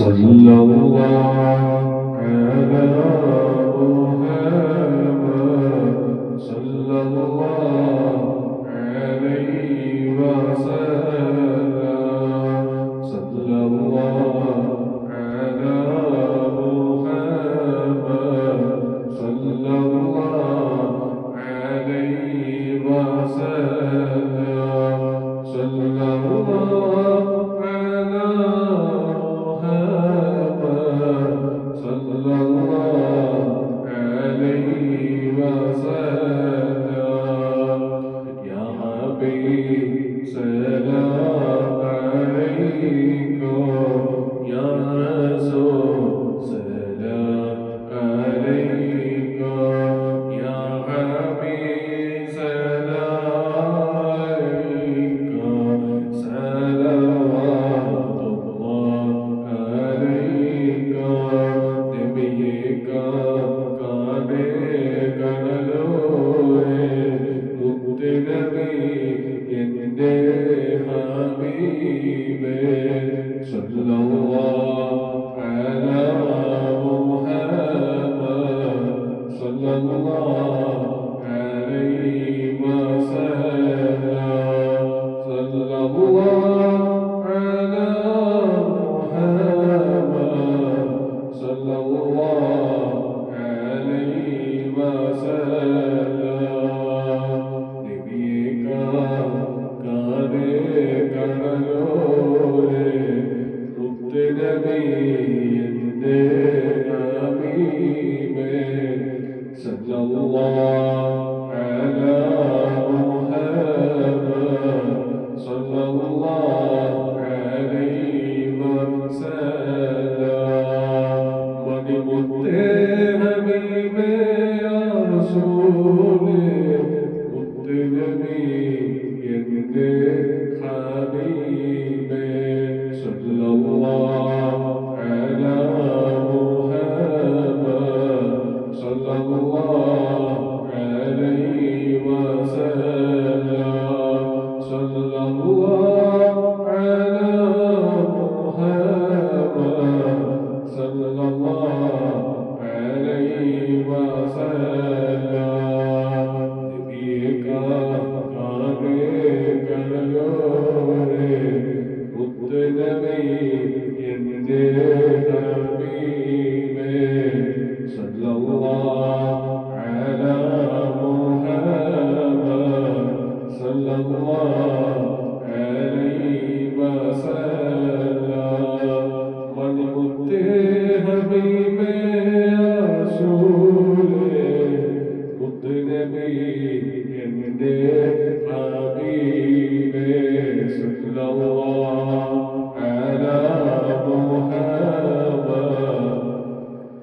صلى الله على محمد صلى الله عليه وسلم صلى الله على محمد صلى الله عليه وسلم صلى الله على صلى الله عليه وسلم يا حبيب سلام عليكم يا رسول سلام عليكم يا حبيب سلام عليكم صلوات الله عليكم نبيك صلى الله على محمد صلى الله عليه وسلم صلى الله على محمد صلى الله عليه وسلم نبيك صلى الله على محمد صلى الله عليه وسلم ونمت حبيبي يا رسولي مت نبي حبيبي صلى الله على محمد صلى الله عليه وسلم صلى الله على محمد صلى الله عليه وسلم نبيك صلى الله على محمد صلى الله عليه وسلم ونمت حبيبي يا رسولي مت نبي حبيبي صلى الله على محمد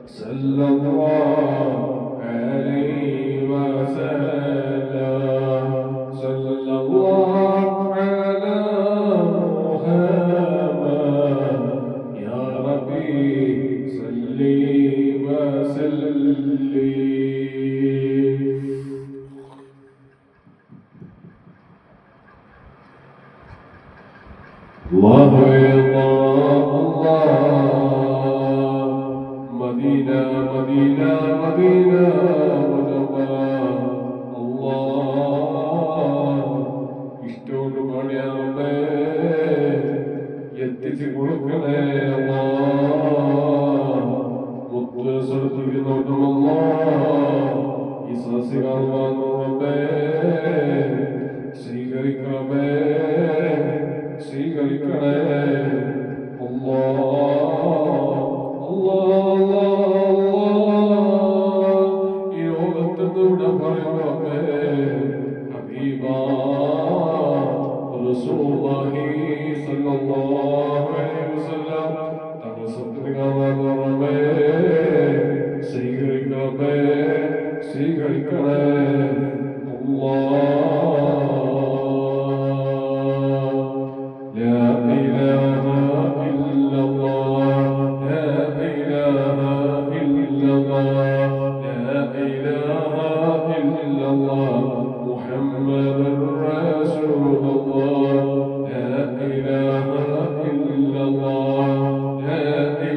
صلى الله عليه وسلم صلى الله على محمد يا ربي صل وسلم الله يرضى الله مدينة مدينة مدينة منورة الله ഇഷ്ടോട് പണിയാമേ എത്തിച്ച് കൊടുക്കണേ മുത്ത് ശ്രദ്ധിക്കുന്നോട്ടുമല്ല ഈ സസ്യകാലമാകുന്നേ സ്വീകരിക്കണമേ സ്വീകരിക്കണേ ഈ ലോകത്തിലൂടെ പറയുന്നേ ഹബീബാ റസൂലുള്ളാഹി സ്വല്ലല്ലാഹു അലൈഹി വസല്ലം തങ്ങൾ സ്വീകരിക്കണമേ സ്വീകരിക്കണമേ സ്വീകരിക്കണേ محمد رسول الله لا إله إلا الله لا إله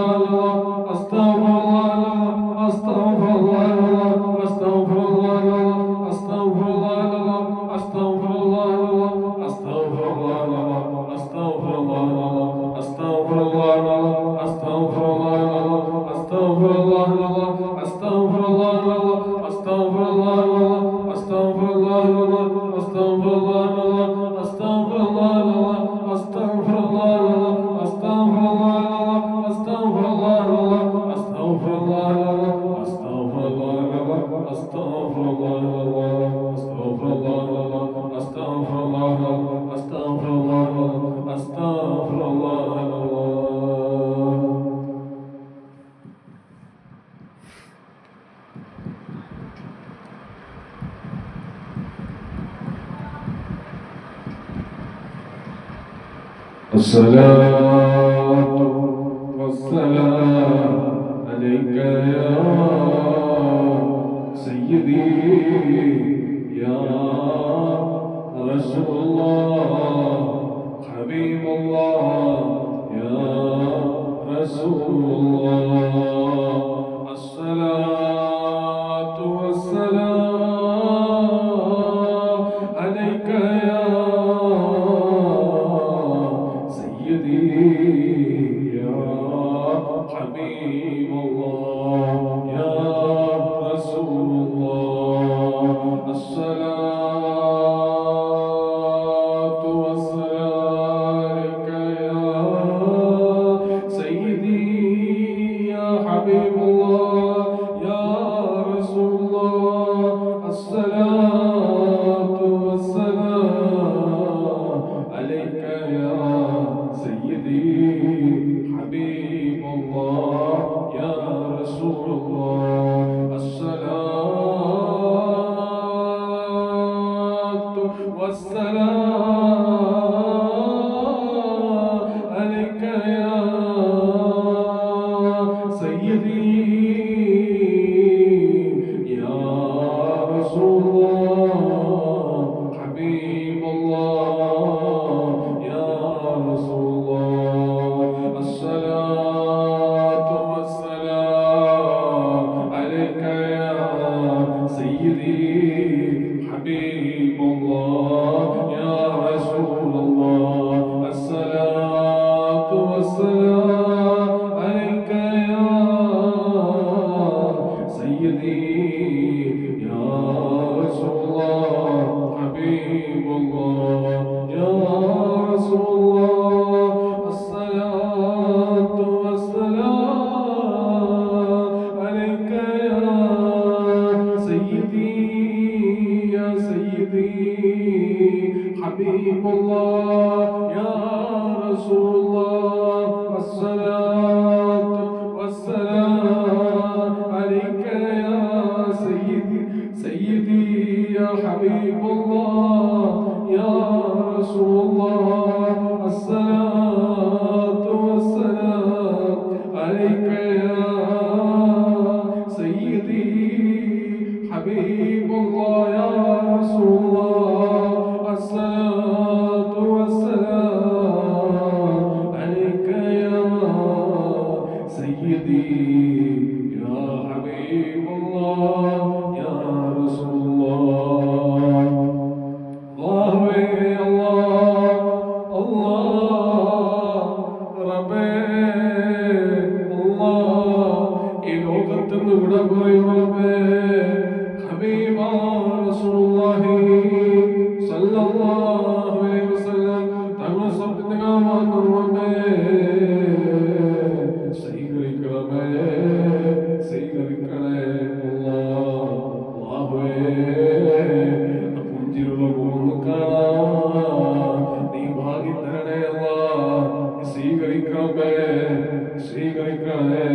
والصلاة والسلام عليك يا سيدي يا رسول الله حبيب الله يا رسول الله الصلاة والسلام عليك يا سيدي يا حبيب الله يا رسول الله الصلاة والسلام عليك يا سيدي يا حبيب الله يا رسول الله الصلاة والسلام عليك يا سيدي حبيب الله يا رسول الله الصلاة والسلام عليك يا سيدي يا رسول الله حبيب الله يا رسول الله الصلاة والسلام عليك يا سيدي حبيب الله يا رسول الله الصلاة والسلام عليك يا سيدي يا رسول الله حبيب الله يا رسول الله الصلاة والسلام عليك يا سيدي يا سيدي حبيب الله يا رسول الله الصلاة والسلام عليك يا سيدي سيدي يا حبيب الله يا رسول الله الصلاة والسلام عليك يا سيدي حبيب الله يا رسول الله الصلاة والسلام عليك يا سيدي يا حبيب الله يا رسول الله الله الله الله ربي الله ഈ ലോകത്തുനിന്ന് വിട പറയും റബ്ബേ ഹബീബ റസൂലുള്ളാഹി സല്ലല്ലാഹു അലൈഹി വസല്ലം തങ്ങൾ സ്വപ്നകാമാൻ റബ്ബേ സ്വീകരിക്കണമേ സ്വീകരിക്കണേ അല്ലാഹുവേ പുഞ്ചിലുള്ള പോകുന്നു കാണാൻ നീ ഭാഗ്യം തരണേ അല്ലാഹ് സ്വീകരിക്കണമേ സ്വീകരിക്കണേ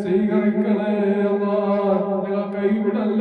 സ്വീകരിക്കണേ അല്ലാഹ്, കൈവിടല്ല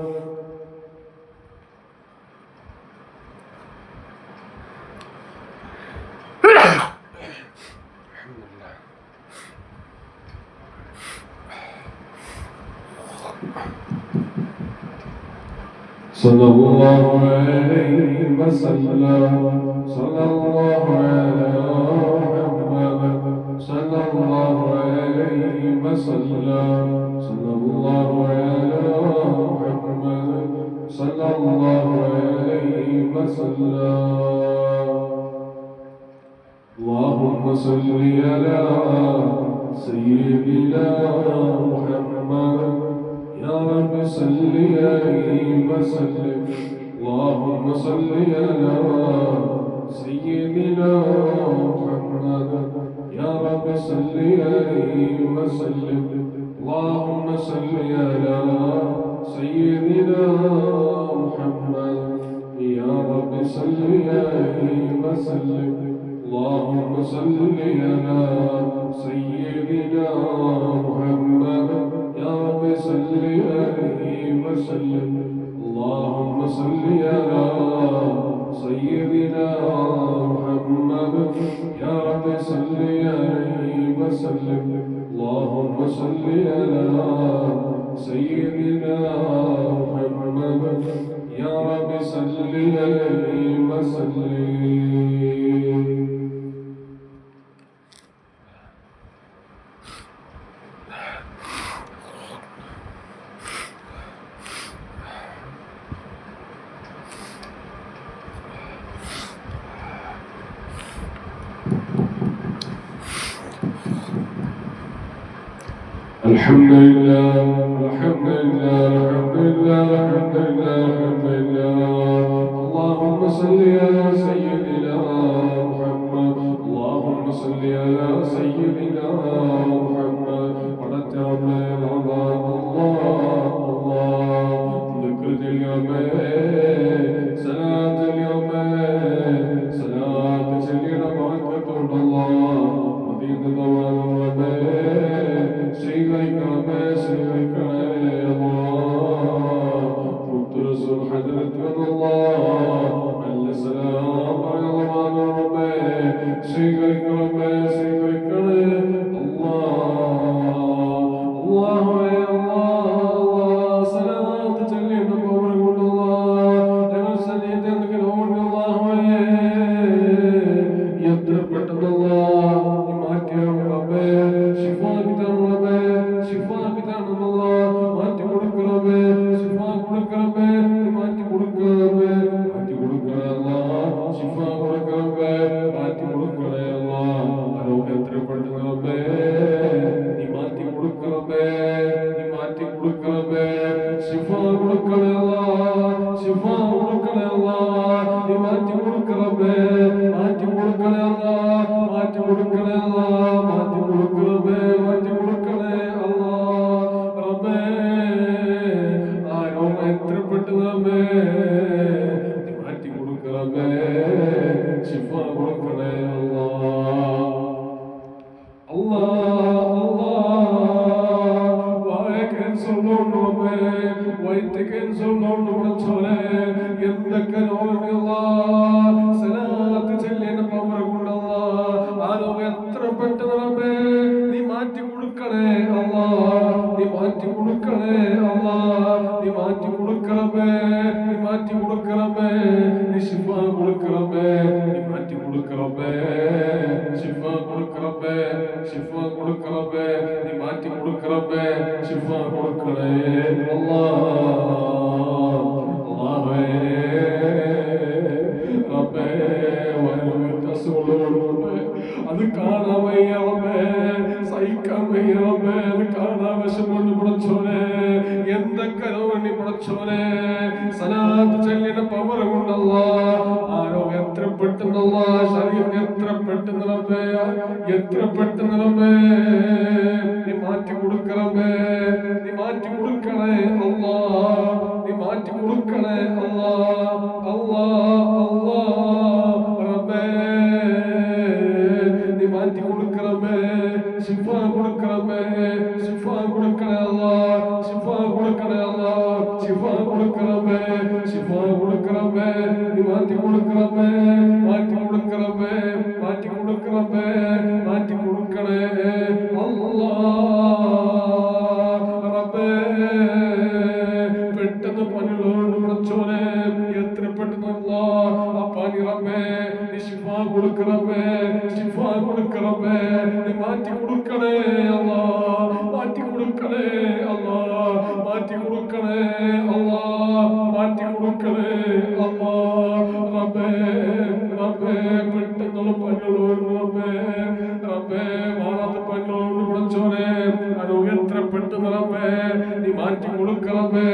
صلى الله عليه وسلم صلى الله على محمد صلى الله عليه وسلم صلى الله على محمد صلى الله عليه وسلم اللهم صل على سيدنا محمد يا رب صل عليه وسلم اللهم صل على سيدنا محمد يا رب صل عليه وسلم اللهم صل على سيدنا محمد يا رب صل عليه وسلم اللهم صل على سيدنا محمد يا رب صل عليه وسلم اللهم صل على سيدنا محمد يا رب صل عليه وسلم اللهم صل على سيدنا محمد يا رب صل عليه وسلم الحمد لله الحمد لله الحمد لله الحمد لله الحمد لله اللهم صل على سيدنا محمد اللهم صل على سيدنا محمد ونتعب الله الله ذكر اليوم صلاة اليوم صلاة سيدنا بركة الله مدينة الله Allah Rabbe കൊടുക്കണേ അല്ലാ, മാറ്റി കൊടുക്കണേ അല്ലാ. റബ്ബേ റബ്ബേ പെട്ടെന്നുള്ള പനികളോട് റബ്ബേ മാറാത്ത പനികളോട് പഠിച്ചോനെ എത്ര പെട്ടെന്ന് റബ്ബേ നീ മാറ്റി കൊടുക്കണമേ,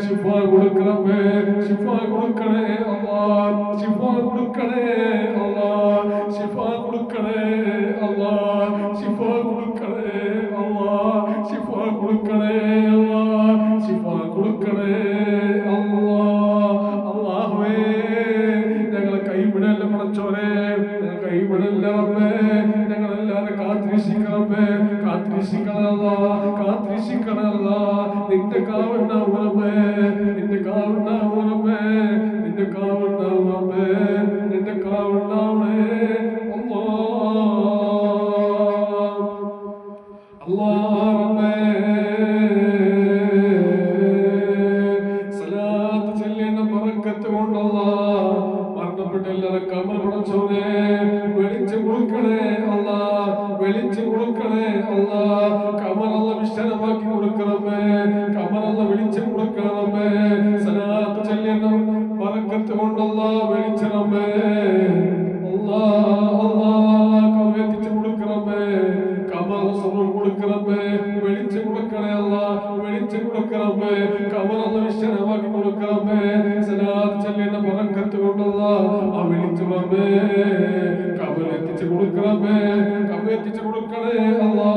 ശിഫ കൊടുക്കണമേ, ശിഫ കൊടുക്കണേ അല്ലാ, ശിഫ കൊടുക്കണേ അല്ലാ, ശിഫ കൊടുക്കണേ അല്ലാ, ശിഫ കൊടുക്കണേ അല്ലാ, ശിഫ കൊടുക്കണേ അല്ലാ, ശിഫ കൊടുക്കണേ അല്ലാ. അല്ലാഹുവേ ഞങ്ങളെ കൈവിടല്ല പഠിച്ചോനെ, കൈവിടല്ല റബ്ബേ, ഞങ്ങളെല്ലാവരും കാത്തിരിക്കണമേ, കാത്തിരിക്കണമല്ല, കാത്തിരിക്കണമല്ല. നിന്റെ കാവുണ്ടാവുമേ, നിന്റെ കാവുണ്ടാവുമേ, നിന്റെ കാവുണ്ടാവുമേ, നിന്റെ കാവുണ്ടാവണേ അല്ലാ. അല്ലാഹുവേ സലാത്ത് ചൊല്ലേണ്ട ബറക്കത്ത് കൊണ്ടല്ല മരണപ്പെട്ട എല്ലാവരും കബർ പടച്ചോനെ വെളിച്ചം കൊടുക്കണേ അല്ലാ, വെളിച്ചം കൊടുക്കണേ അല്ലാ. കബറല്ല വിശാലമാക്കി കൊടുക്കണമേ, കബറല്ല വെളിച്ചം കൊടുക്കണമേ. സലാത്ത് ചൊല്ലേണ്ട ബറക്കത്ത് കൊണ്ടല്ല വെളിച്ചണമേ അല്ലാ, അല്ലാ. കബർ എത്തിച്ചു കൊടുക്കണമേ, കബർ സ്വർണ്ണം കൊടുക്കണമേ, വെളിച്ചം കൊടുക്കണേ അല്ലാ, വെളിച്ചം കൊടുക്കണമേ. കബറല്ല വിശാലമാക്കി കൊടുക്കണമേ. സലാത്ത് ചൊല്ലേണ്ട ബറക്കത്ത് കൊണ്ടല്ല ആ വെളിച്ചണമേ. കബർ എത്തിച്ചു കൊടുക്കണമേ, കബർ എത്തിച്ചു കൊടുക്കണേ അല്ലാ.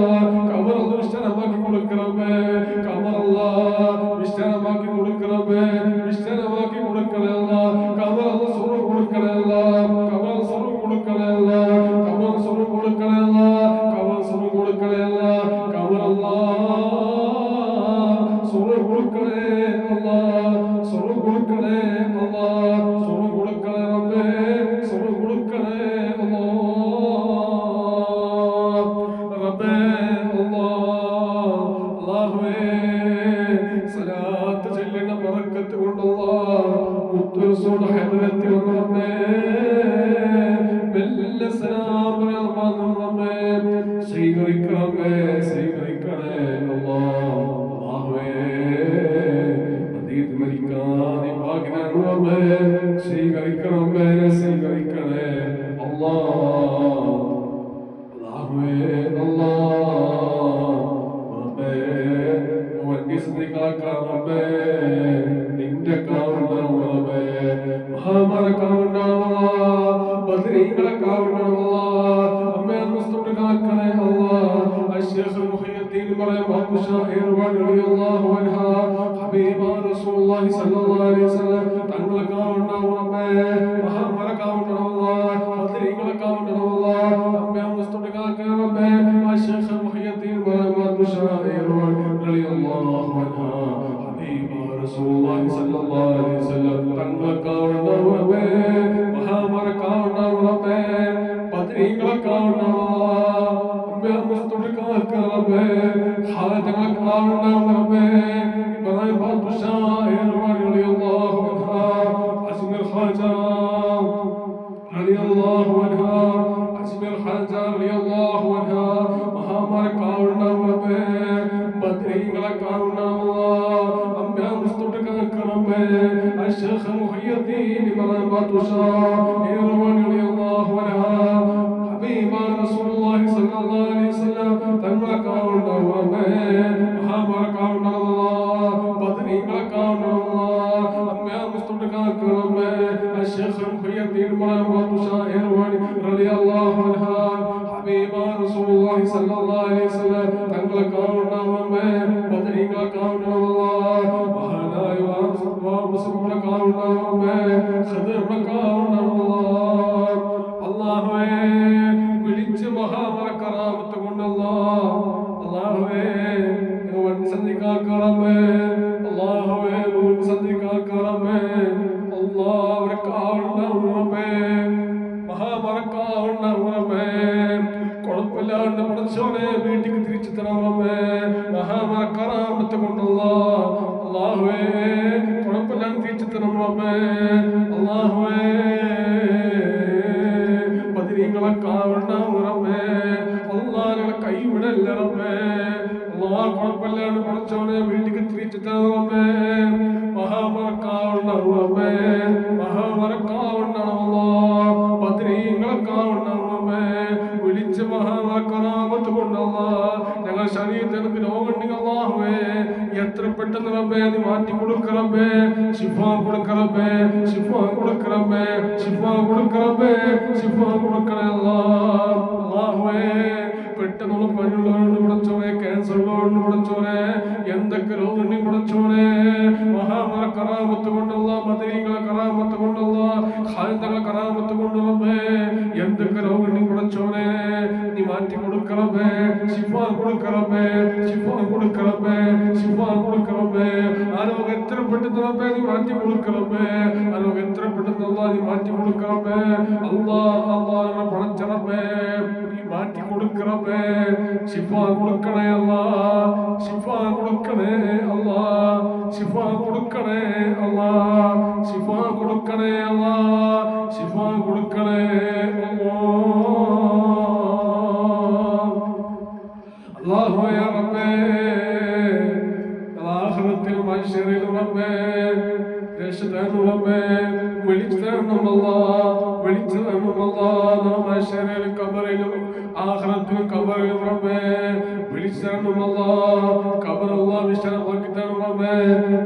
കബറല്ല വിശാലമാക്കി കൊടുക്കണമേ, കബറല്ല വിശാലമാക്കി കൊടുക്കണമേ, വിശാലമാക്കി കൊടുക്കണേ അല്ലാ. കബറല്ല സ്വർണ്ണം കൊടുക്കണേ അല്ലാ, കബർ സ്വർണ്ണം കൊടുക്കണേ അല്ലാ, കബർ സ്വർണ്ണം കൊടുക്കണേ അല്ലാ, കബർ സ്വർണ്ണം കൊടുക്കണേ അല്ലാ. കബറല്ല സ്വർണ്ണം കൊടുക്കണേ അല്ലാ, സ്വർണ്ണം കൊടുക്കണേ അല്ലാ, സ്വർണ്ണം കൊടുക്കണേ റബ്ബേ, സ്വർണ്ണം കൊടുക്കണേ അല്ലാ. റബ്ബേ അല്ലാ, അല്ലാഹുവേ സലാത്ത് ചൊല്ലേണ്ട ബറക്കത്ത് കൊണ്ടല്ലാ മുത്ത് റസൂൽ ഹദ്റത്തിൽ വന്നേ മെല്ലെ സലാം പറയാൻ റബ്ബേ സ്വീകരിക്കണമേ, സ്വീകരിക്കണേ അല്ലാ. അല്ലാഹുവേ അതീത് മരിക്കാതെ ഭാഗ്യനാണ് റബ്ബേ, സ്വീകരിക്കണമേ, സ്വീകരിക്കണേ അല്ലാ. അല്ലാഹുവേ അല്ലാ റബ്ബേ മുഹദ്ദിസിനെ കാക്കണമേ, നിന്റെ കാവുണ്ടാവും റബ്ബേ, മഹാമാരെ കാവുണ്ടാവും, ബദരീങ്ങളെ കാവുണ്ടാവും അമ്മേ, മുസ്തഫ കാക്കണേ അല്ലാ. അശ്ശേഖ് മുഹയ്യദ്ദീൻ മറഹബ ഷാഹിർ റളിയല്ലാഹു അൻഹു ഹബീബ റസൂലുള്ളാഹി സ്വല്ലല്ലാഹു അലൈഹി വസല്ലം തങ്ങളെ കാവുണ്ടാവും റബ്ബേ, മഹാമാരെ കാവുണ്ടാവും ബദരീങ്ങളെ കാവുണ്ടാവും അമ്മേ, മുസ്തഫ കാക്കണേ റബ്ബേ. അശ്ശേഖ് മുഹയ്യദ്ദീൻ മറഹബ ഷാഹിർ റളിയല്ലാഹു അൻഹു ഹബീബ റസൂലുള്ളാഹി സ്വല്ലല്ലാഹു അലൈഹി വസല്ലം തങ്ങളെ കാവുണ്ടാവും റബ്ബേ, മഹാമാരെ കാവുണ്ടാവും റബ്ബേ, ബദരീങ്ങളെ കാവുണ്ടാവും അമ്മേ, മുസ്തഫ കാക്കണേ റബ്ബേ, ഹാജങ്ങളെ കാവുണ്ടാവും റബ്ബേ. ഇബ്രാഹിം ഷാഹിർ റളിയല്ലാഹു അൻഹു അസ്മിർ ഹാജ റളിയല്ലാഹു അൻഹു, അസ്മിർ ഹാജ റളിയല്ലാഹു അൻഹു മഹാമാരെ കാവുണ്ടാവും റബ്ബേ, ബദരീങ്ങളെ കാവുണ്ടാവും അമ്മേ, മുസ്തഫ കാക്കണേ റബ്ബേ. അശ്ശേഖ് മുഹയ്യദ്ദീൻ മറഹബ ഷാഹിർ റളിയല്ലാഹു അൻഹു ഹബീബ റസൂലുള്ളാഹി സ്വല്ലല്ലാഹു അലൈഹി വസല്ലം തങ്ങളെ കാവുണ്ടാവും റബ്ബേ, മഹാമാരെ കാവുണ്ടാവും ബദരീങ്ങളെ കാവുണ്ടാവും അമ്മേ, മുസ്തഫ കാക്കണേ റബ്ബേ. അശ്ശേഖ് മുഹയ്യദ്ദീൻ മറഹബ ഷാഹിർ റളിയല്ലാഹു അൻഹു ഹബീബ റസൂലുള്ളാഹി സ്വല്ലല്ലാഹു അലൈഹി വസല്ലം തങ്ങളെ കാവുണ്ടാവും റബ്ബേ, ബദരീങ്ങളെ കാവുണ്ടാവും മഹാനായ മുസ്ലിമുകളെ കാവുണ്ടാവും റബ്ബേ, ഖദറുകളെ കാവുണ്ടാവും. അല്ലാഹുവേ വിളിച്ച് മഹാമാരെ കറാമത്ത് കൊണ്ടല്ലാ. അല്ലാഹുവേ വൻ സന്ധിക്കാക്കറമേ, അല്ലാഹുവേ വൻ സന്ധിക്കാക്കറമേ. അല്ലാഹുവേ കാവുണ്ടാവും റബ്ബേ, മഹാമാരെ കാവുണ്ടാവും റബ്ബേ. കുഴപ്പമില്ലാണ്ട് പഠിച്ചോനെ വീട്ടിക്ക് തിരിച്ചു തരണം റബ്ബേ, മഹാമാരെ കറാമത്ത് കൊണ്ടല്ലാ. അല്ലാഹുവേ കുഴപ്പമില്ലാണ്ട് തിരിച്ചു തരണം റബ്ബേ. അല്ലാഹുവേ ബദരീങ്ങളെ കാവുണ്ടാവും റബ്ബേ, അല്ലാഹ് ഞങ്ങളെ കൈവിടല്ല റബ്ബേ. അല്ലാഹ് കുഴപ്പമില്ലാണ്ട് പഠിച്ചോനെ വീട്ടിക്ക് തിരിച്ചു തരണം റബ്ബേ. കൊടുക്ക് റബ്ബേ, ശിഫ കൊടുക്ക് റബ്ബേ, ശിഫ കൊടുക്ക് റബ്ബേ, ശിഫ കൊടുക്ക് റബ്ബേ, ശിഫ കൊടുക്കണേ അല്ലാഹുവേ. പെട്ടെന്നുള്ള പനിയുള്ളവരുണ്ട് പടച്ചോനെ, ക്യാൻസർ ഉള്ളവരുണ്ട് പടച്ചോനെ, എന്തൊക്കെ രോഗം പടച്ചോനെ, മഹാമര കറാമത്ത് കൊണ്ടുള്ള മദരീകളെ കറാമത്ത് കൊണ്ടുള്ള ഖാലിദകളെ കറാമത്ത് കൊണ്ട് റബ്ബേ, എന്തൊക്കെ രോഗം പടച്ചോനെ നീ മാറ്റി കൊടുക്ക് റബ്ബേ, ശിഫ കൊടുക്ക് റബ്ബേ, ശിഫ കൊടുക്ക് റബ്ബേ, ശിഫ കൊടുക്ക് റബ്ബേ. ആരോഗ്യം എത്ര പെട്ടെന്ന് റബ്ബേ നീ മാറ്റി കൊടുക്ക് റബ്ബേ, ആരോഗ്യം എത്ര പെട്ടെന്ന് അല്ലാഹ് നീ മാറ്റി കൊടുക്ക് റബ്ബേ. അല്ലാഹ് പടച്ച റബ്ബേ നീ മാറ്റി കൊടുക്ക് റബ്ബേ, ശിഫ കൊടുക്കണേ അല്ലാഹ്, ശിഫ കൊടുക്കണേ അല്ലാഹ്, ശിഫ കൊടുക്കണേ അല്ലാഹ്, ശിഫ കൊടുക്കണേ അല്ലാഹ്, ശിഫ കൊടുക്കണേ അല്ലാഹുവേ റബ്ബേ. ആഖിറത്തിൽ മഹ്ശറിൽ റബ്ബേ രക്ഷതന്നു റബ്ബേ, വിളിച്ചു തരണം അല്ലാഹ്, വിളിച്ചു തരണം അല്ലാഹ്. മഹ്ശറിൽ ഖബറിലും ആഖിറത്തിൽ ഖബറിലും റബ്ബേ വിളിച്ചു തരണം അല്ലാഹ്. ഖബർ അല്ലാഹ് വിശാലമാക്കി തരണം റബ്ബേ,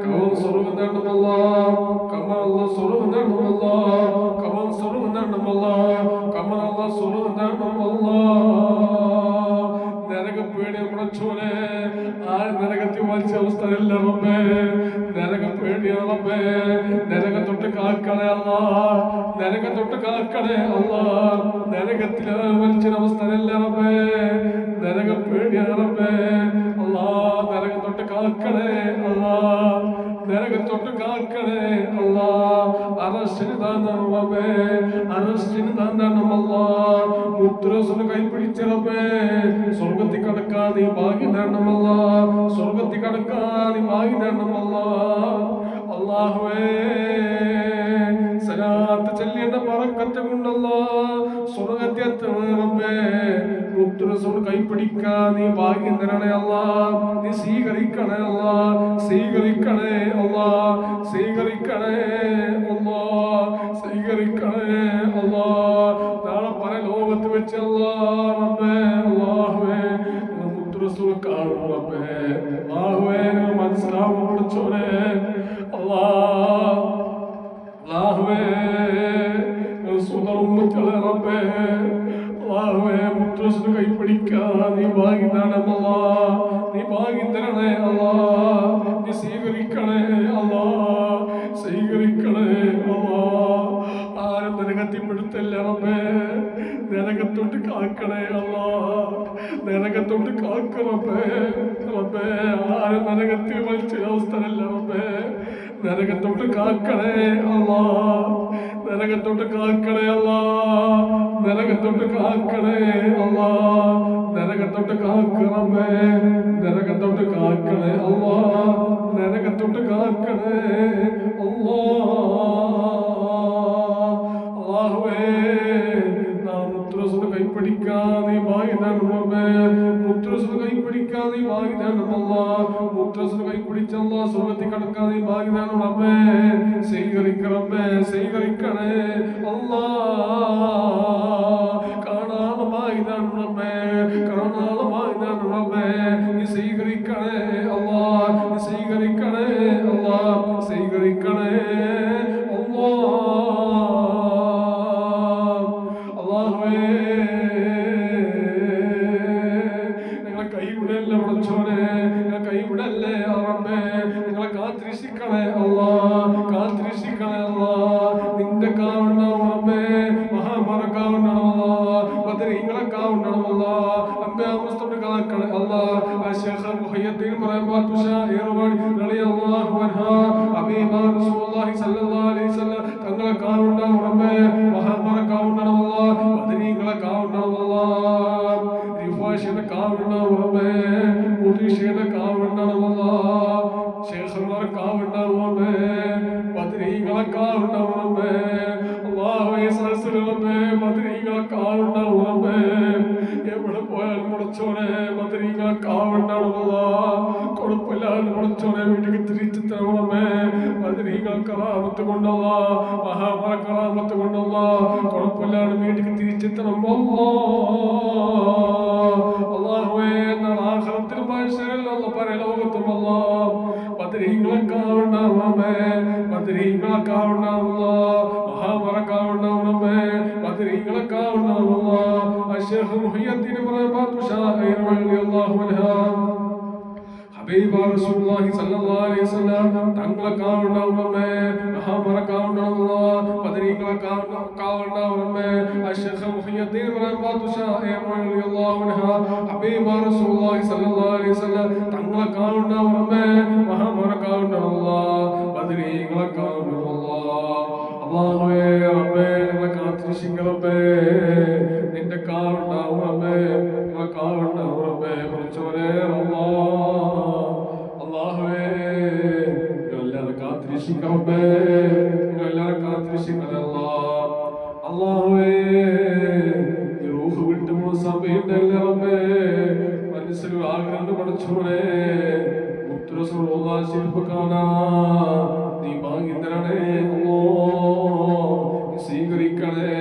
ഖബർ സ്വർഗ്ഗം തരണം അല്ലാഹ്, ഖബർ അല്ലാഹ് സ്വർഗ്ഗം തരണം അല്ലാഹ്, ഖബർ സ്വർഗ്ഗം തരണം അല്ലാഹ്, ഖബർ അല്ലാഹ് സ്വർഗ്ഗം തരണം അല്ലാഹ്. നരകം പേടി പടച്ചോനെ, ആ നരകത്തിൽ വലിച്ച അവസ്ഥയല്ല റബ്ബേ, നരകം പേടിയാണ് റബ്ബേ, നരകം തൊട്ട് കാക്കണേ അല്ലാഹ്, നരകം തൊട്ട് കാക്കണേ അല്ലാഹ്. നരകത്തിൽ വലിച്ച അവസ്ഥയല്ല റബ്ബേ, നരകം പേടിയാണ് റബ്ബേ അല്ലാഹ്. നരകം തൊട്ട് കാക്കണേ അല്ലാഹ്, നരകം തൊട്ട് കാക്കണേ അല്ലാഹ്. അറസ്റ്റിന് താന്താണ് റബ്ബേ, അറസ്റ്റിന് താന്താണ് അല്ലാഹ്. മുദ്രസുന് കൈപിടിച്ച റബ്ബേ, സ്വർഗത്തിൽ കടക്കാൻ നീ ഭാഗ്യം തരണം അല്ലാഹ്, സ്വർഗത്തിൽ കടക്കാൻ നീ ഭാഗ്യം തരണം അല്ലാഹ്. അല്ലാഹുവേ സലാത്ത് ചൊല്ലിയുടെ ബറക്കത്ത് കൊണ്ടല്ലാഹ് സ്വർഗത്തിൽ എത്തണേ റബ്ബേ. മുദ്രസുന് കൈപിടിക്കാൻ നീ ഭാഗ്യം തരണേ അല്ലാഹ്, നീ സ്വീകരിക്കണേ അല്ലാഹ്, സ്വീകരിക്കണേ അല്ലാഹ്, സ്വീകരിക്കണേ അല്ലാഹ്, സ്വീകരിക്കണേ അല്ലാഹ്. നാളെ പല ലോകത്ത് വെച്ച് അല്ലാഹ് റബ്ബേ അല്ലാഹുവേ മുദ്രസുന് കാണും റബ്ബേ, അല്ലാഹുവേ മനസ്സിലാവും പഠിച്ചോനെ അല്ലാഹ്, അല്ലാഹുവേ സുന്ദരമുത്തളെ റബ്ബേ അല്ലാഹുവേ മുദ്രസുന് കൈപിടിക്കാൻ നീ ഭാഗ്യം തരണം അല്ലാഹ്, നീ ഭാഗ്യം തരണേ അല്ലാഹ്, നീ സ്വീകരിക്കണേ അല്ലാഹ്, സ്വീകരിക്കണേ അല്ലാഹ്. ആരും നരകത്തിൽപ്പെടുത്തല്ല റബ്ബേ, നരകത്തോട്ട് കാക്കണേ അല്ലാഹ്, നരകത്തോട്ട് കാക്ക റബ്ബേ, റബ്ബേ ആരും നരകത്തിൽ വലിച്ച അവസ്ഥയല്ല റബ്ബേ, നരകത്തോട്ട് കാക്കണേ അല്ലാഹ്, നരകത്തോട്ട് കാക്കണേ അല്ലാഹ്, നരകത്തോട്ട് കാക്കണേ അല്ലാഹ്, നരകത്തോട്ട് കാക്ക റബ്ബേ, നരകത്തോട്ട് കാക്കണേ അല്ലാഹ്, നരകത്തോട്ട് കാക്കണേ അല്ലാഹ്. അല്ലാഹുവേ മുദ്രസുന് കൈപിടിക്കാൻ നീ ഭാഗ്യം തരണം റബ്ബേ, മുദ്രസുന് കൈപിടിക്കാൻ നീ ഭാഗ്യം തരണം അല്ലാഹ്, മുദ്രസുന് കൈപിടിച്ച അല്ലാഹ് സ്വർഗ്ഗത്തിൽ കടക്കാൻ നീ ഭാഗ്യം തരണം റബ്ബേ. സ്വീകരിക്ക റബ്ബേ, സ്വീകരിക്കണേ അല്ലാഹ്. കാണാതെ ഭാഗ്യം തരണം റബ്ബേ, കാണാതെ ഭാഗ്യം തരണം റബ്ബേ. നീ സ്വീകരിക്കണേ അല്ലാഹ്, നീ സ്വീകരിക്കണേ അല്ലാഹ്, സ്വീകരിക്കണേ അല്ലാഹ്. അല്ലാഹുവേ നിങ്ങളെ കൈവിടല്ല പടച്ചോനെ, നിങ്ങളെ കൈവിടല്ലേ റബ്ബേ, നിങ്ങളെ കാത്തിരക്ഷിക്കണേ അല്ലാഹ്, കാത്തിരക്ഷിക്കണേ അല്ലാഹ്. നിന്റെ കാവുണ്ടാവും റബ്ബേ, മഹാമറക്കാവുണ്ടാവും അല്ലാഹ്, ബദരീങ്ങളെ കാവുണ്ടാവും അല്ലാഹ്, അമ്പയാമസ്തോട് കാക്കണേ അല്ലാഹ്. ശൈഖ് മുഹയ്യദ്ദീൻ പറയബാത്തു ഷാഇറുൻ റളിയല്ലാഹു അൻഹു ഹബീബ റസൂലുള്ളാഹി സ്വല്ലല്ലാഹു അലൈഹി വസല്ലം തങ്ങളെ കാവുണ്ടാവും റബ്ബേ, മഹാമറക്കാവുണ്ടാവും അല്ലാഹ്, ബദരീങ്ങളെ കാവുണ്ടാവും അല്ലാഹ്, റിഫാഷിയുടെ കാവുണ്ടാവും റബ്ബേ, മുദീഷിയുടെ കാവുണ്ടാവും അല്ലാഹ്, ശൈഖുമാർ കാവുണ്ടാവും റബ്ബേ, ബദരീങ്ങളെ കാവുണ്ടാവും റബ്ബേ. അല്ലാഹുവേ സല്ലല്ലാഹു റബ്ബേ, ബദരീങ്ങളെ കാവുണ്ടാവും റബ്ബേ. എവിടെ പോയാലും മുടച്ചോനെ ബദരീങ്ങളെ കാവുണ്ടാവും അല്ലാഹ്, കുഴപ്പമില്ലാതെ മുടച്ചോനെ വീട്ടിൽ തിരിച്ചു തരണമേ. ബദരീങ്ങൾ കറാമത്ത് കൊണ്ടല്ല, മഹാമറ കറാമത്ത് കൊണ്ടല്ല, കുഴപ്പമില്ലാതെ വീട്ടിൽ തിരിച്ചെത്തണം അല്ലാഹുവേ. ആഖിറത്തിലും മഹ്ശറിലും പരലോകത്തും ബദരീങ്ങളെ കാണണമേ, ബദരീങ്ങളെ കാണണമേ, മഹാമറ കാണണമേ, ബദരീങ്ങളെ കാണണമേ. അശ്ശൈഖ് മുഹിയുദ്ദീൻ റളിയല്ലാഹു അൻഹു ഹബീബ റസൂലുള്ളാഹി സ്വല്ലല്ലാഹു അലൈഹി വസല്ലം തങ്ങളെ കാണണമേ, മഹാമറ കാണണമേ, ബദരീങ്ങളെ കാണണമേ. അശ്ശൈഖ് മുഹിയുദ്ദീൻ റളിയല്ലാഹു അൻഹു ഹബീബ റസൂലുള്ളാഹി സ്വല്ലല്ലാഹു അലൈഹി വസല്ലം തങ്ങളെ കാണണമേ, മഹാമറ കാണണമേ, ബദരീങ്ങളെ കാണണമേ. അല്ലാഹുവേ റബ്ബേ ഞങ്ങളെ കാത്തിരക്ഷിക്കണമേ, നിന്റെ കാണണമേ, ഞങ്ങളെ കാണണമേ. കുറച്ചവരെ അല്ലാഹുവേ ഞങ്ങളെല്ലാവരും കാത്തിരക്ഷിക്കണമേ, ഞങ്ങളെല്ലാവരും കാത്തിരക്ഷിക്കണമല്ല. അല്ലാഹുവേ ഈ റൂഹ് വിട്ടുപോകുന്ന സമയത്തല്ലേ റബ്ബേ മനസ്സിൽ ആഗ്രഹം പഠിച്ചോളെ മുത്തുറസൂലുള്ളാഹി ശിൽപ കാണാ നീ ഭാഗ്യം തരണേ അല്ലാ, നീ സ്വീകരിക്കണേ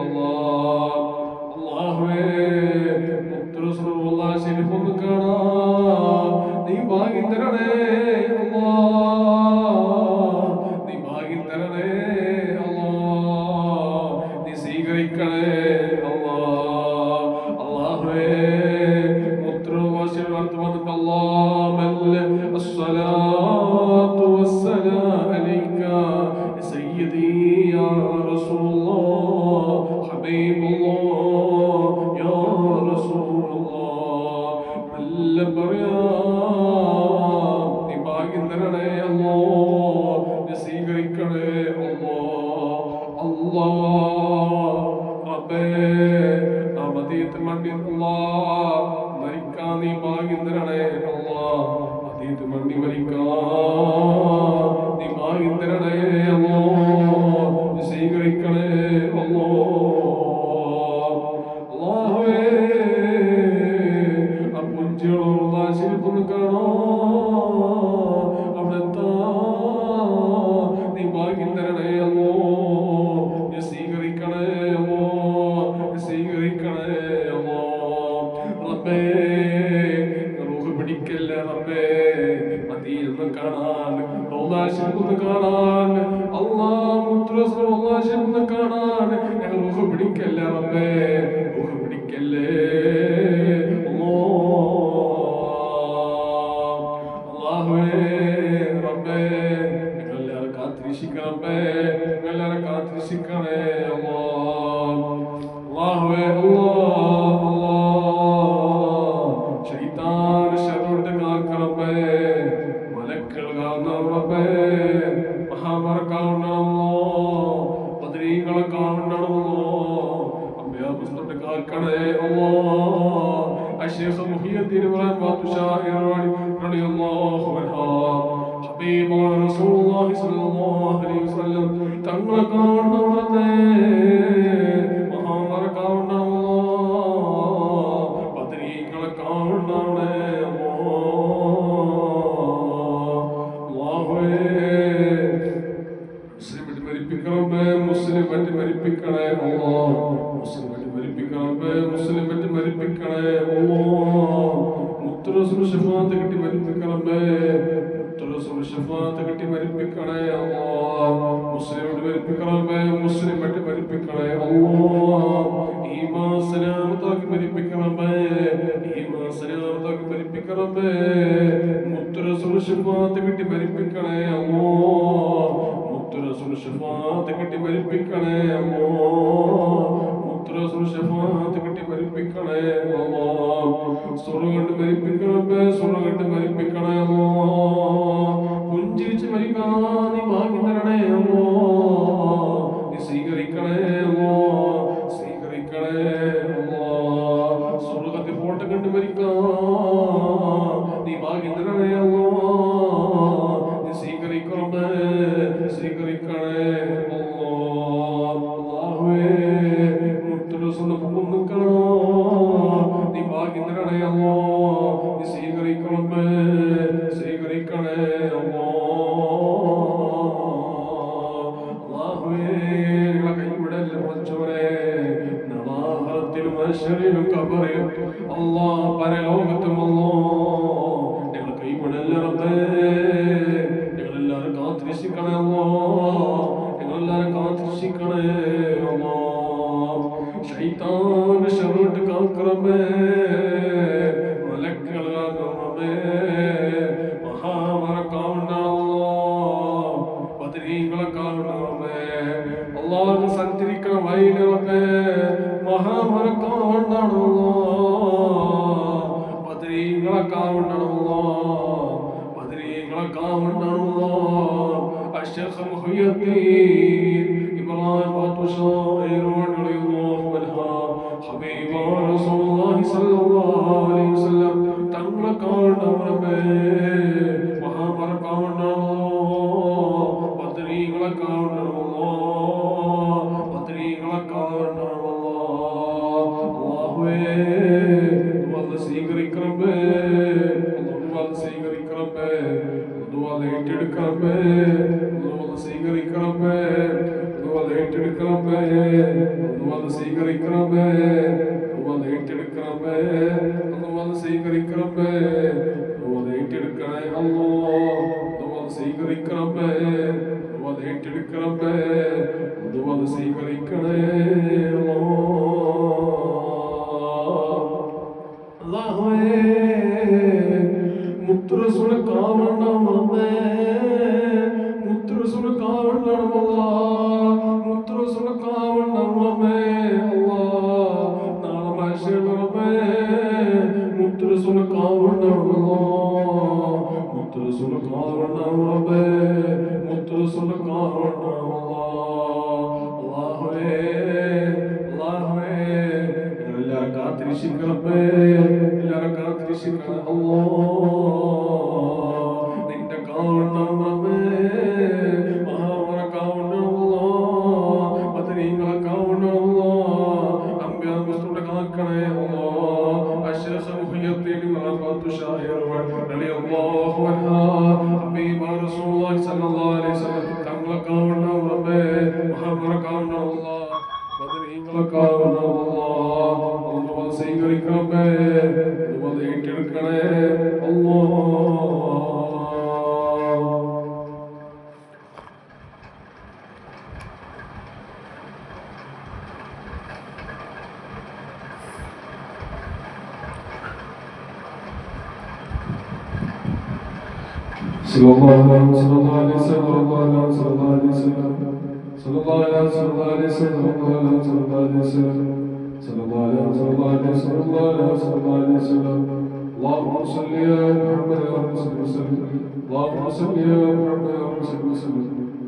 അല്ലാ. അല്ലാഹുവേ മുത്തുറസൂലുള്ളാഹി ശിൽപ കാണാ നീ ഭാഗ്യം തരണേ അല്ലാ, നീ ഭാഗ്യം തരണേ അല്ലാ, നീ സ്വീകരിക്കണേ അല്ലാ. അല്ലാഹുവേ മുത്തുറസൂലുള്ളാഹി വന്നിട്ട് അല്ലാഹുമ്മ അസ്സലാത്തു വസ്സലാമു അലൈക സയ്യിദി യാ റസൂലല്ലാഹ് ഹബീബല്ലാഹ് യാ റസൂലല്ലാഹ്. നല്ല പറയാ നീ ഭാഗ്യം തരണേ അല്ലാ, നീ സ്വീകരിക്കണേ അല്ലാ. അല്ലാ റബ്ബേ ആ മദീനത്ത് മണ്ടി അല്ലാ മരിക്കാൻ നീ ഭാഗ്യം തരണേ അല്ലാ, മദീനത്ത് മണ്ടി മരിക്കാൻ നീ ഭാഗ്യം തരണേ അല്ലാ, നീ സ്വീകരിക്കണേ അല്ലാ. അല്ലാഹുവേ ആ പുഞ്ചിയുള്ള ശിൽപ്പൊന്ന് കാണാ അവിടെ നീ ഭാഗ്യം തരണേ അല്ലാ, നീ സ്വീകരിക്കണേ അല്ലാ, നീ സ്വീകരിക്കണേ അല്ലാ. റബ്ബേ റൂഹ് പിടിക്കല്ല റബ്ബേ, മദീനത്ത് കാണാൻ റൗദാശിൽപ്പൊന്ന് കാണാൻ അല്ലാ, മുത്തുറസൂലുള്ളാഹിനെ കാണാൻ ഞങ്ങൾ റൂഹ് പിടിക്കല്ല റബ്ബേ, റൂഹ് പിടിക്കല്ലേ അല്ലാഹുവേ റബ്ബേ ഞങ്ങളെല്ലാവരും കാത്തിരക്ഷിക്കണമേ, ഞങ്ങളെല്ലാവരും കാത്തിരക്ഷിക്കണേ അല്ലാ. അല്ലാഹുവേ അല്ലാ ശൈത്താൻ ശർറുണ്ട് കാക്കണമേ, മലക്കുകൾ കാണണം റബ്ബേ, മഹാമറ കാണണം, ബദരീങ്ങളെ കാണണം അമ്മയാ പുസ്തകത്തെ കാക്കണേ അല്ലാ. അശ്ശൈഖ് മുഹിയുദ്ദീൻ റളിയല്ലാഹു അൻഹു ഹബീബ റസൂലുള്ളാഹി സ്വല്ലല്ലാഹു അലൈഹി വസല്ലം തങ്ങളെ കാണണമേ, മഹാമറ കാണണം, ബദരീങ്ങളെ കാണണമേ അല്ലാഹുവേ. മുസ്ലിം മരിപ്പിക്കണമേ, മുസ്ലിം മരിപ്പിക്കണേ അല്ലാ, മുസ്ലിം മരിപ്പിക്കണമേ, മുസ്ലിം മരിപ്പിക്കണേ അല്ലാ. മുത്തുറസൂൽ ശഫാഅത്ത് കിട്ടി മരിപ്പിക്കണമേ, മുത്തുറസൂൽ ശഫാഅത്ത് കിട്ടി മരിപ്പിക്കണേ അല്ലാ. മുസ്ലിം മരിപ്പിക്കണമേ, മുസ്ലിം മരിപ്പിക്കണേ അല്ലാ. ഈമാൻ സലാമത്താക്കി മരിപ്പിക്കണമേ, ഈമാൻ സലാമത്താക്കി മരിപ്പിക്കണമേ. മുത്തുറസൂൽ ശഫാഅത്ത് കിട്ടി മരിപ്പിക്കണേ അല്ലാ, മുത്തുറസൂൽ ശഫാഅത്ത് കിട്ടി മരിപ്പിക്കണേ അല്ലാ, മുത്തുറസൂൽ ശഫാഅത്ത് കിട്ടി മരിപ്പിക്കണേ അല്ലാ. സ്വർഗ്ഗം കണ്ട് മരിപ്പിക്കണമേ, സ്വർഗ്ഗം കണ്ട് മരിപ്പിക്കണേ അല്ലാ. പുഞ്ചിരിച്ച് മരിക്കാൻ നീ ഭാഗ്യം തരണേ അല്ലാ, നീ സ്വീകരിക്കണേ അല്ലാ, സ്വീകരിക്കണേ അല്ലാ. സ്വർഗ്ഗത്തിൽ ഫോട്ടോ കണ്ട് മരിക്കാൻ നീ ഭാഗ്യം തരണേ അല്ലാ, നീ സ്വീകരിക്കണമേ, സ്വീകരിക്കണേ അല്ലാ. അല്ലാഹുവേ മുത്തുറസൂലിനെ ഒന്ന് കാണാൻ നീ ഭാഗ്യം തരണേ അല്ലാ, നീ സ്വീകരിക്കണമേ, സ്വീകരിക്കണേ അല്ലാ. മഹ്ശറിലും ഖബറിലും അല്ലാഹ് പരലോകത്തും അല്ലാഹ് ഞങ്ങൾ കൈവിടല്ലേ റബ്ബേ. ഞങ്ങളെല്ലാവരും കാത്തിരക്ഷിക്കണേ അല്ലാഹ്. ഞങ്ങളെല്ലാവരും കാത്തിരക്ഷിക്കണേ അല്ലാഹ്. ശൈത്താന്റെ ശർറിട്ട് കാക്കണമേ. മലക്കുകൾ കാക്കണമേ. മഹാമലക്കാവുണ്ടാവോ ബദരീകളെ കാണണമേ. അല്ലാഹു സഞ്ചരിക്കണ വൈലറബേ മഹാമലക്കാവുണ്ടാണോ ബദരീകളെ കാണണമോ. ബദരീകളെ കാണണമോ. الشيخ محي الدين إبراهيم البشائر رضي الله عنها حبيب رسول الله صلى الله عليه وسلم തങ്ങളെ കാണണമേ. മഹാമരെ കാണണമോ. ബദരീകളെ കാണണമോ. ബദരീകളെ കാണണമോ. അല്ലാഹുവേ ദുആ സ്വീകരിക്കണമേ. ദുആ സ്വീകരിക്കണമേ. ദുആ ഏറ്റെടുക്കണമേ. ദുആ സ്വീകരിക്കണമേ. ദുആ ഏറ്റെടുക്കണമേ. ദുആ സ്വീകരിക്കണമേ. ദുആ ഏറ്റെടുക്കണമേ. ദുആ സ്വീകരിക്കണമേ. ദുആ ഏറ്റെടുക്കണേ അല്ലാഹ്. ദുആ സ്വീകരിക്കണമേ. ദുആ ഏറ്റെടുക്കണമേ. ദുആ സ്വീകരിക്കണേ അല്ലാഹുവേ. മുത്തുറസൂൽ കാണണമേ. മുത്തുറസൂൽ കാണണമല്ലാ. മുത്തുറസൂൽ കാണണമേ അല്ലാഹ്. നാളെ മഹ്ശറിലേ മുത്തുറസൂൽ കാണണമല്ലാ. മുത്തുറസൂൽ കാണണമേ. മുത്തുറസൂൽ കാണണമല്ലാ. അല്ലാഹുവേ അല്ലാഹുവേ എല്ലാവരും കാത്തിരക്ഷിക്കണമേ. എല്ലാവരും കാത്തിരക്ഷിക്കണേ അല്ലാഹ്. നിന്റെ കാണണമേ. മഹാമരെ കാണണമല്ലാ. ബദരീകളെ കാണണമല്ലാ. അംബിയാ മുസ്തഫ കാക്കണേ അല്ലാഹ്. അശ്ശേഖ് മുഹിയുദ്ദീൻ മഅബദു ഷാഹിർ റളിയല്ലാഹു അൻഹു ഹബീബ റസൂലുള്ളാഹി സ്വല്ലല്ലാഹു അലൈഹി വസല്ലം തങ്ങളെ കാണണമേ. മഹാമരെ കാണണമല്ലാ. ബദരീകളെ കാണണമല്ലാ. ദുആ സ്വീകരിക്കണമേ. ദുആ ഏറ്റെടുക്കണേ അല്ലാഹ്. sallallahu alaihi wasallam sallallahu alaihi wasallam sallallahu alaihi wasallam sallallahu alaihi wasallam sallallahu alaihi wasallam sallallahu alaihi wasallam اللهم صل على محمد وسلم. اللهم صل على محمد وسلم.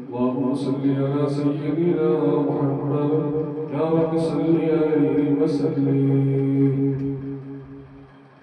اللهم صل على سيدنا محمد يا رب صل عليه وسلم.